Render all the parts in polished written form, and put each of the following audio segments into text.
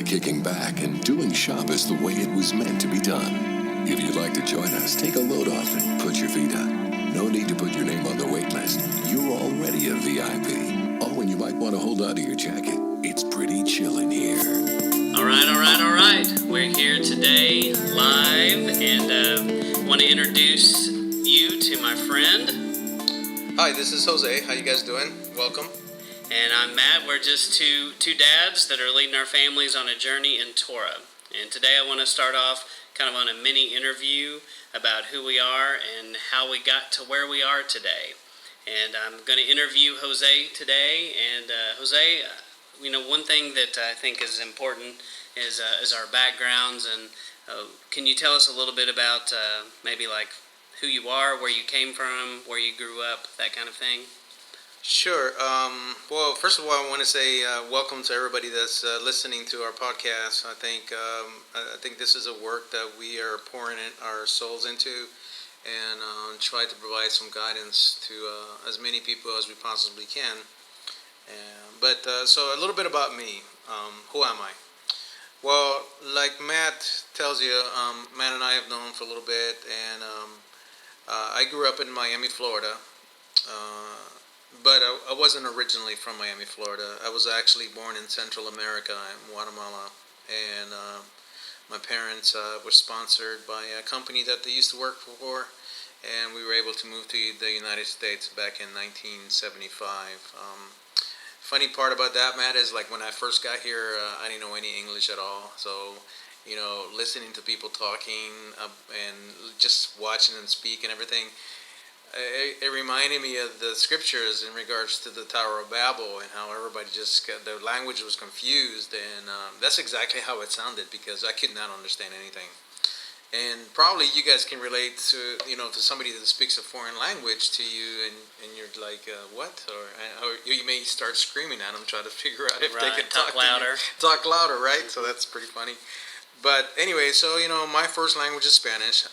kicking back and doing Shabbos the way it was meant to be done. If you'd like to join us, take a load off and put your feet up. No need to put your name on the wait list. You're already a VIP. Oh, and you might want to hold on to your jacket. It's pretty chill in here. All right. We're here today live and want to introduce you to my friend. Hi, this is Jose. How you guys doing? Welcome. And I'm Matt. We're just two dads that are leading our families on a journey in Torah. And today I want to start off kind of on a mini interview about who we are and how we got to where we are today. And I'm going to interview Jose today. And Jose, one thing that I think is important is our backgrounds. And can you tell us a little bit about maybe like who you are, where you came from, where you grew up, that kind of thing? Sure. Well, first of all, I want to say welcome to everybody that's listening to our podcast. I think this is a work that we are pouring our souls into, and try to provide some guidance to as many people as we possibly can. So a little bit about me. Who am I? Well, like Matt tells you, Matt and I have known for a little bit, and I grew up in Miami, Florida. But I wasn't originally from Miami, Florida. I was actually born in Central America, in Guatemala, and my parents were sponsored by a company that they used to work for, and we were able to move to the United States back in 1975. Funny part about that, Matt, is like when I first got here, I didn't know any English at all, so listening to people talking and just watching them speak and everything. It reminded me of the scriptures in regards to the Tower of Babel and how everybody their language was confused, and that's exactly how it sounded because I could not understand anything. And probably you guys can relate to to somebody that speaks a foreign language to you, and you're like, what? Or you may start screaming at them, try to figure out if they can talk louder. Talk louder, right? Mm-hmm. So that's pretty funny. But anyway, so my first language is Spanish.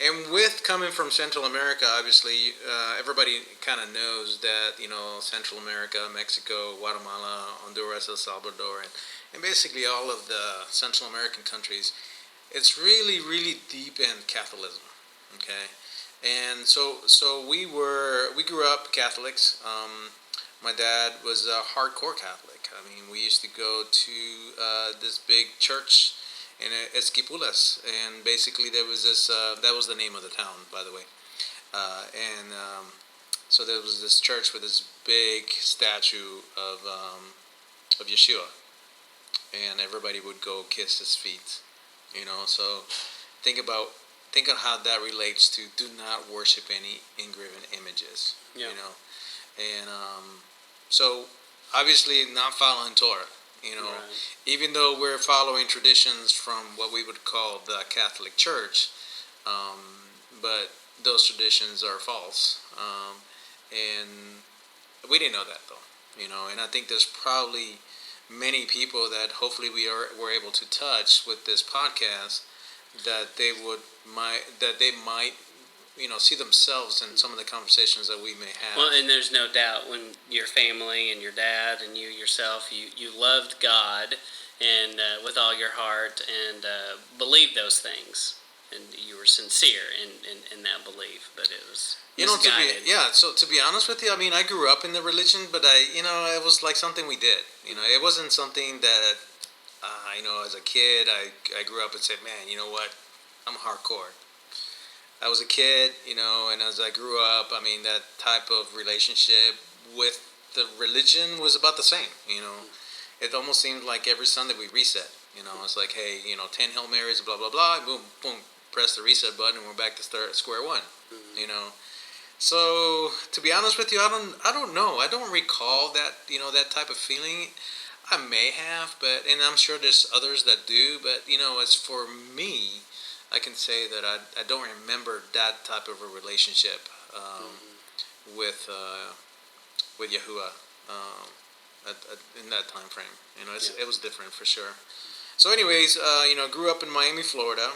And with coming from Central America, obviously, everybody kind of knows that, Central America, Mexico, Guatemala, Honduras, El Salvador, and basically all of the Central American countries, it's really, really deep in Catholicism, okay? And so we grew up Catholics. My dad was a hardcore Catholic. I mean, we used to go to this big church in Esquipulas, and basically there was this, that was the name of the town, by the way, so there was this church with this big statue of Yeshua, and everybody would go kiss his feet, so think of how that relates to do not worship any engraven images, and so obviously not following Torah. Right. Even though we're following traditions from what we would call the Catholic Church, but those traditions are false, and we didn't know that though, and I think there's probably many people that hopefully we're able to touch with this podcast that they might see themselves in some of the conversations that we may have. Well, and there's no doubt when your family and your dad and you yourself, you loved God and with all your heart and believed those things, and you were sincere in that belief, but it was misguided. So to be honest with you, I mean, I grew up in the religion, but it was like something we did. It wasn't something that, as a kid, I grew up and said, man, you know what, I'm hardcore. I was a kid, and as I grew up, I mean, that type of relationship with the religion was about the same, It almost seemed like every Sunday we reset, It's like, hey, 10 Hail Marys, blah, blah, blah, boom, boom, press the reset button, and we're back to square one, So, to be honest with you, I don't know. I don't recall that, that type of feeling. I may have, and I'm sure there's others that do, but, as for me, I can say that I don't remember that type of a relationship with Yahuwah in that time frame. It was different for sure. So anyways, grew up in Miami, Florida,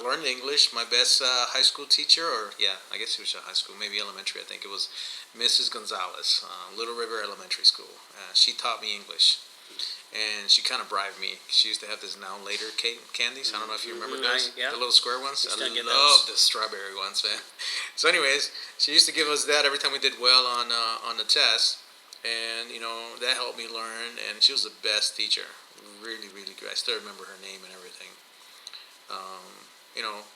learned English. My best high school teacher, I guess it was high school, maybe elementary, it was Mrs. Gonzalez, Little River Elementary School. She taught me English. and she kind of bribed me. She used to have this Now Later candies. I don't know if you remember those, Yeah. the little square ones. I Used to get love those. the strawberry ones, man. So, anyways, she used to give us that every time we did well on the test, and that helped me learn. And she was the best teacher, really, really good. I still remember her name and everything.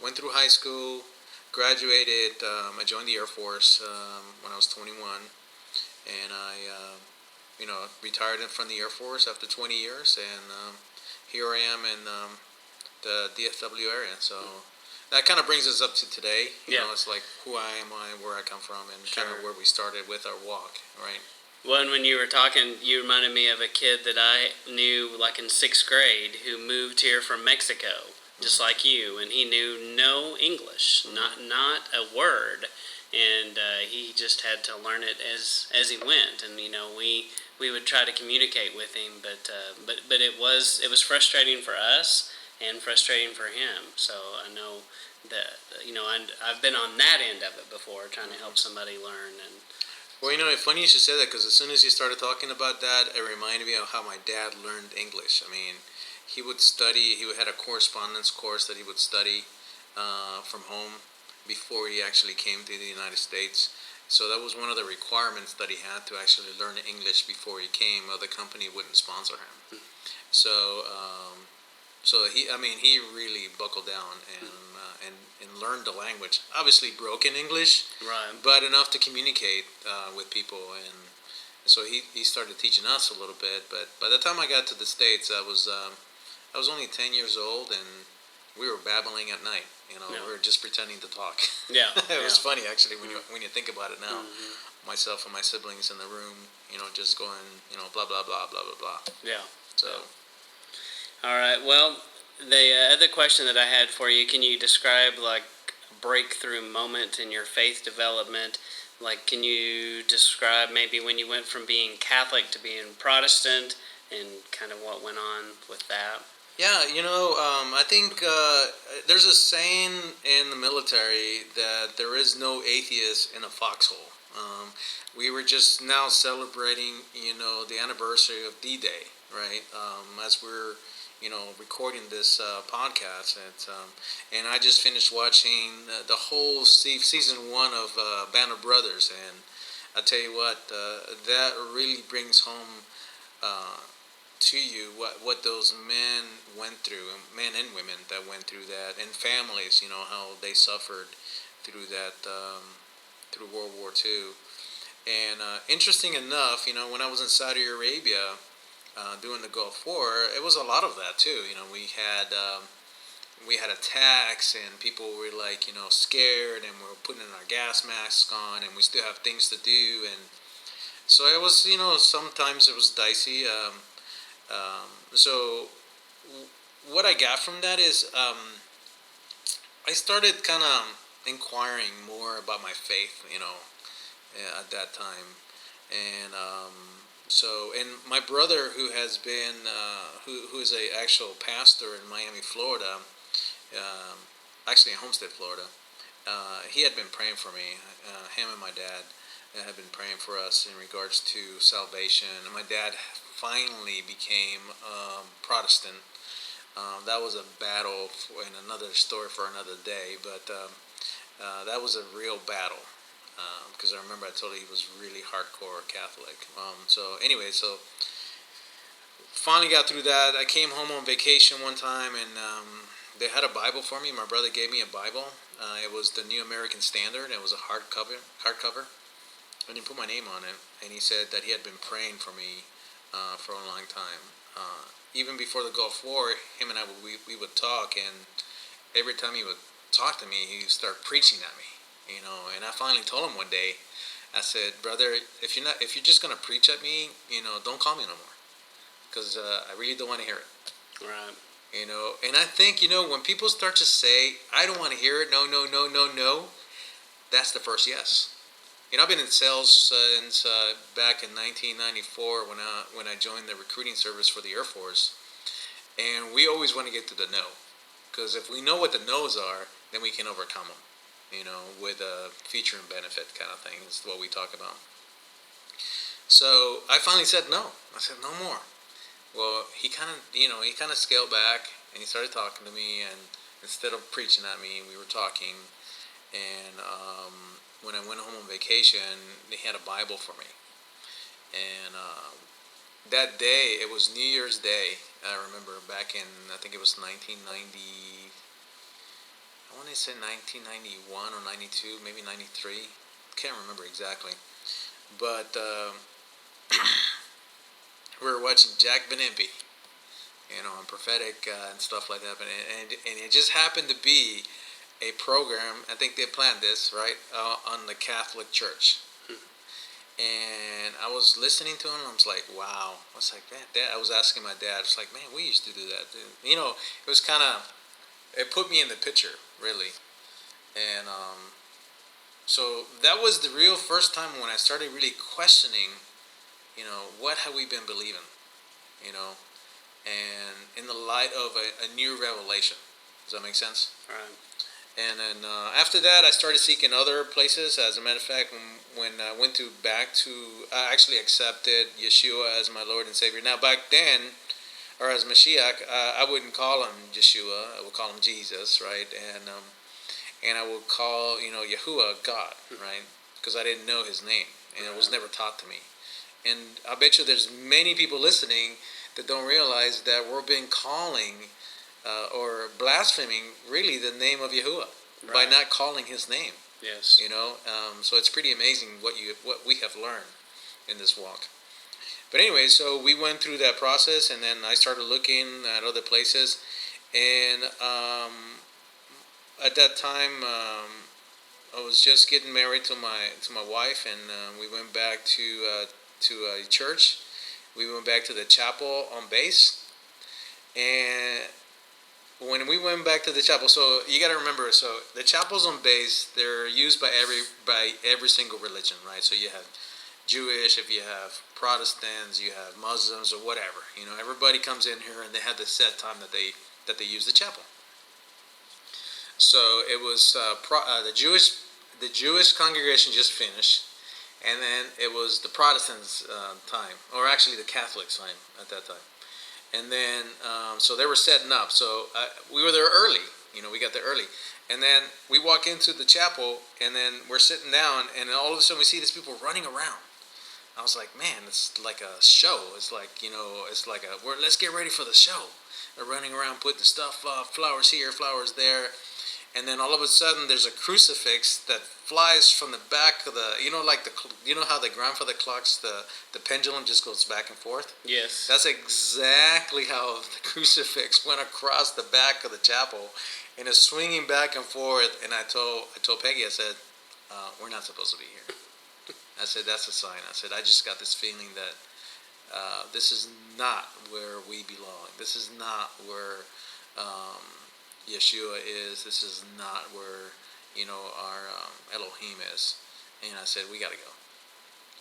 Went through high school, graduated. I joined the Air Force when I was 21, and I retired from the Air Force after 20 years, and here I am in the DFW area. So that kind of brings us up to today. It's like who I am, where I come from, and kind of Sure. where we started with our walk, right? Well, and when you were talking, you reminded me of a kid that I knew, like in sixth grade, who moved here from Mexico, just like you, and he knew no English, not a word, and he just had to learn it as he went. And we would try to communicate with him, but it was frustrating for us and frustrating for him. So I know that I've been on that end of it before, trying to help somebody learn. And Well, it's funny you should say that, because as soon as you started talking about that, it reminded me of how my dad learned English. I mean, he would study. He had a correspondence course that he would study from home before he actually came to the United States. So that was one of the requirements that he had, to actually learn English before he came, or the company wouldn't sponsor him. So, he really buckled down and learned the language. Obviously, broken English, right. but enough to communicate with people. And so he started teaching us a little bit. But by the time I got to the States, I was only 10 years old, and we were babbling at night. Yeah. We were just pretending to talk. Yeah. It was yeah. funny, actually, when you think about it now. Myself and my siblings in the room, just going, blah blah blah blah blah blah. Yeah. So. All right. Well, the other question that I had for you, can you describe like a breakthrough moment in your faith development? Like, can you describe maybe when you went from being Catholic to being Protestant, and kind of what went on with that? Yeah, I think there's a saying in the military that there is no atheist in a foxhole. We were just now celebrating, the anniversary of D-Day, right? As we're, recording this podcast, and I just finished watching the whole season 1 of Band of Brothers, and I tell you what, that really brings home to you what those men went through, men and women that went through that, and families, how they suffered through that, through World War II. And interesting enough, when I was in Saudi Arabia doing the Gulf War, it was a lot of that too. We had attacks, and people were like, scared, and we were putting our gas masks on, and we still have things to do, and so it was, sometimes it was dicey. So what I got from that is I started kind of inquiring more about my faith, at that time, and and my brother, who has been who is a actual pastor in Miami, Florida, actually in Homestead, Florida. He had been praying for me. Him and my dad had been praying for us in regards to salvation. And my dad finally became Protestant. That was a battle, and another story for another day. But that was a real battle, because I remember I told you he was really hardcore Catholic. So finally got through that. I came home on vacation one time, and they had a Bible for me. My brother gave me a Bible. It was the New American Standard. It was a hardcover. And he put my name on it, and he said that he had been praying for me for a long time. Even before the Gulf War, him and I we would talk, and every time he would talk to me, he would start preaching at me, And I finally told him one day, I said, brother, if you're just gonna preach at me, don't call me no more, because I really don't want to hear it. Right. And I think, when people start to say, I don't want to hear it, no, no, no, no, no, that's the first yes. I've been in sales since back in 1994 when I joined the recruiting service for the Air Force, and we always want to get to the no, because if we know what the no's are, then we can overcome them. With a feature and benefit kind of thing is what we talk about. So I finally said no. I said no more. Well, he kind of scaled back, and he started talking to me, and instead of preaching at me, we were talking. And when I went home on vacation, they had a Bible for me. And that day, it was New Year's Day. I remember back in, I think it was 1990. I want to say 1991 or 92, maybe 93. Can't remember exactly. But we were watching Jack Benimpi, on prophetic and stuff like that. And it just happened to be a program. I think they planned this right on the Catholic Church. And I was listening to him, and I was like, wow. I was like, man, Dad. I was asking my dad. I was like, man, we used to do that. It was kind of, it put me in the picture, really. And so that was the real first time when I started really questioning, what have we been believing, and in the light of a new revelation. Does that make sense? Right. And then after that, I started seeking other places. As a matter of fact, when I went back to, I actually accepted Yeshua as my Lord and Savior. Now, back then, or as Mashiach, I wouldn't call him Yeshua. I would call him Jesus, right? And I would call, Yahuwah God, right? Because I didn't know his name, and it was never taught to me. And I bet you there's many people listening that don't realize that we're being calling or blaspheming really the name of Yahuwah by not calling his name. Yes. So it's pretty amazing what we have learned in this walk. But anyway, so we went through that process, and then I started looking at other places, and at that time I was just getting married to my wife, and we went back to a church. We went back to the chapel on base, and when we went back to the chapel, so you got to remember, so the chapels on base, they're used by every single religion, right? So you have Jewish, if you have Protestants, you have Muslims or whatever. Everybody comes in here and they have the set time that they use the chapel. So it was the Jewish congregation just finished, and then it was the Protestants' time, or actually the Catholics' time at that time. And then, so they were setting up. So we were there early. We got there early. And then we walk into the chapel, and then we're sitting down, and then all of a sudden we see these people running around. I was like, man, it's like a show. It's like, let's get ready for the show. They're running around putting stuff up, flowers here, flowers there. And then all of a sudden there's a crucifix that flies from the back of how the grandfather clocks, the pendulum just goes back and forth? Yes. That's exactly how the crucifix went across the back of the chapel, and it's swinging back and forth. And I told Peggy, I said, we're not supposed to be here. I said, that's a sign. I said, I just got this feeling that this is not where we belong. This is not where Yeshua is. This is not where our Elohim is. And I said, we got to go.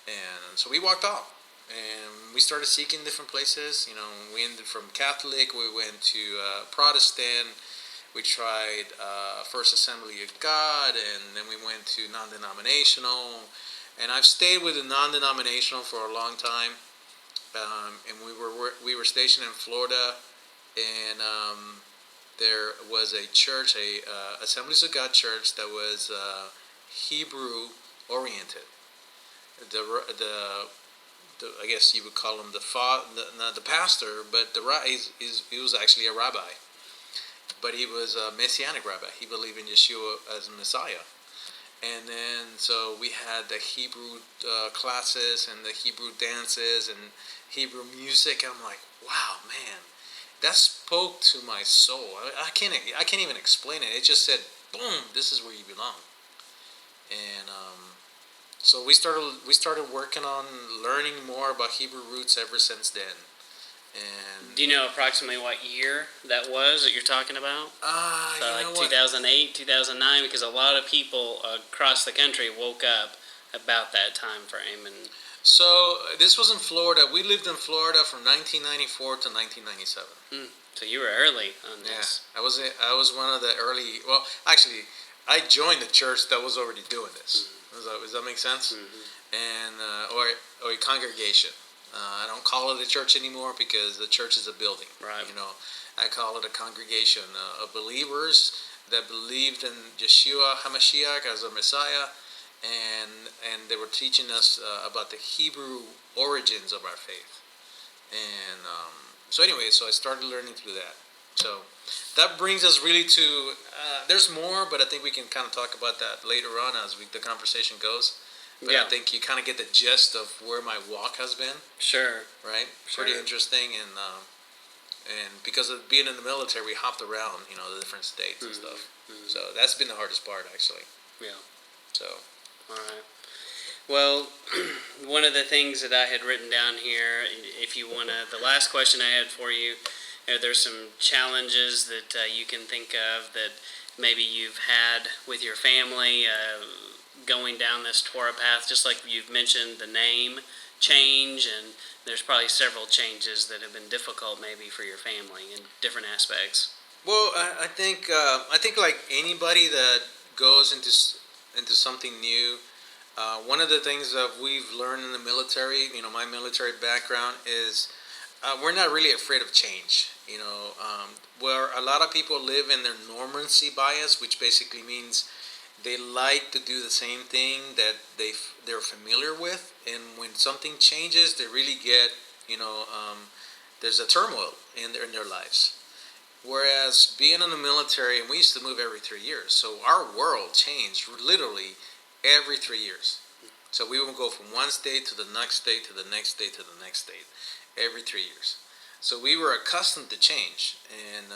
And so we walked off, and we started seeking different places. We ended from Catholic, we went to Protestant, we tried First Assembly of God, and then we went to non-denominational. And I've stayed with the non-denominational for a long time. And we were stationed in Florida, and there was a church, Assemblies of God church that was Hebrew oriented. I guess you would call him not the pastor, but he was actually a rabbi. But he was a Messianic rabbi. He believed in Yeshua as Messiah. And then so we had the Hebrew classes and the Hebrew dances and Hebrew music. And I'm like, wow, man, that spoke to my soul. I can't even explain it. It just said, boom, this is where you belong. And so we started working on learning more about Hebrew roots ever since then. And do you know approximately what year that was that you're talking about? So like 2008, 2009, because a lot of people across the country woke up about that time frame. And so this was in Florida. We lived in Florida from 1994 to 1997. So you were early on this. Yeah, I was one of the early. Well, actually, I joined the church that was already doing this. Does that make sense? And or a congregation. I don't call it a church anymore because the church is a building. Right. I call it a congregation of believers that believed in Yeshua HaMashiach as a Messiah, and they were teaching us about the Hebrew origins of our faith. And so I started learning through that. So that brings us really to, there's more, but I think we can kind of talk about that later on as the conversation goes. But I think you kind of get the gist of where my walk has been. Sure. Right? Sure. Pretty interesting. And because of being in the military, we hopped around, the different states and stuff. Mm-hmm. So that's been the hardest part, actually. Yeah. So. All right. Well, one of the things that I had written down here, if you want to, the last question I had for you, there's some challenges that you can think of that maybe you've had with your family going down this Torah path, just like you've mentioned the name change, and there's probably several changes that have been difficult maybe for your family in different aspects. Well, I think like anybody that goes into something new, one of the things that we've learned in the military, my military background is we're not really afraid of change. Where a lot of people live in their normancy bias, which basically means they like to do the same thing that they're familiar with, and when something changes, they really get there's a turmoil in their lives. Whereas being in the military, and we used to move every 3 years, so our world changed literally every 3 years. So we would go from one state to the next state to the next state to the next state every 3 years. So we were accustomed to change, and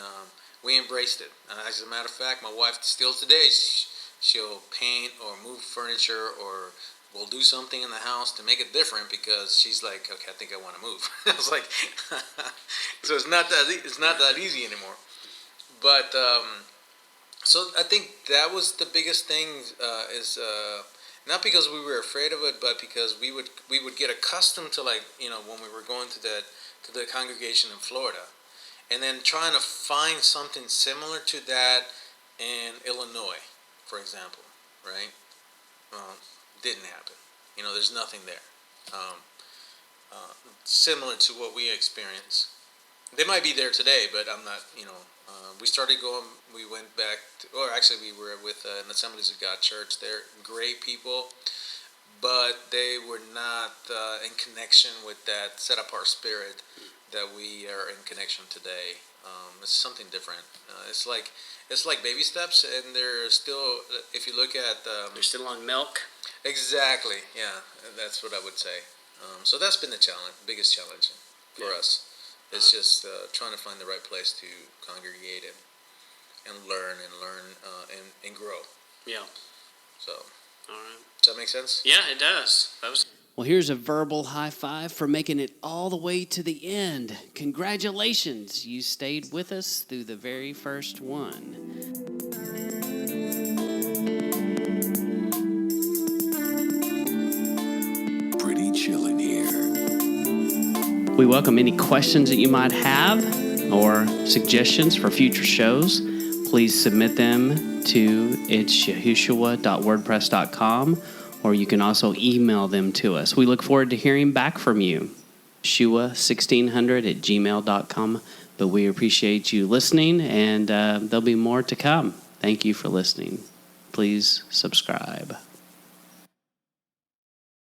we embraced it. As a matter of fact, my wife still today, she'll paint or move furniture or we'll do something in the house to make it different because she's like, okay, I think I want to move. I was like, so it's not that easy anymore. But so I think that was the biggest thing is not because we were afraid of it, but because we would get accustomed to when we were going to the congregation in Florida, and then trying to find something similar to that in Illinois, for example, right? Didn't happen. There's nothing there similar to what we experience. They might be there today, but I'm not. We started going. We went back, actually, we were with an Assemblies of God church. They're great people, but they were not in connection with that set apart spirit that we are in connection today. It's something different. It's like baby steps, and they're still. If you look at, they're still on milk. Exactly. Yeah, that's what I would say. So that's been the biggest challenge for us. It's just trying to find the right place to congregate and learn and grow. Yeah. So. All right. Does that make sense? Yeah, it does. Well, here's a verbal high five for making it all the way to the end. Congratulations. You stayed with us through the very first one. Pretty chill in here. We welcome any questions that you might have or suggestions for future shows. Please submit them to itsyahushua.wordpress.com, or you can also email them to us. We look forward to hearing back from you. Shua1600@gmail.com. But we appreciate you listening, and there'll be more to come. Thank you for listening. Please subscribe.